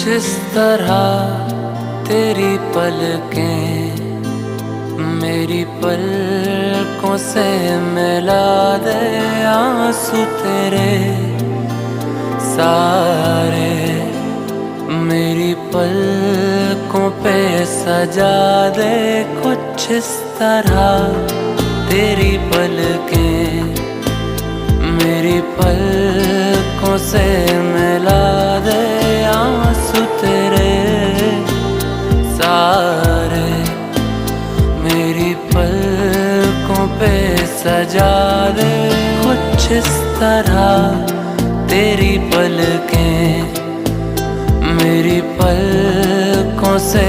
इस तरह तेरी पलकें मेरी पलकों से मिला दे, आंसू तेरे सारे मेरी पलकों पे सजा दे। कुछ इस तरह तेरी पलकें मेरी पलकों से मिला दे, आंसू तेरे सारे मेरी पलकों पे सजा दे। कुछ इस तरह तेरी पलकें मेरी पलकों से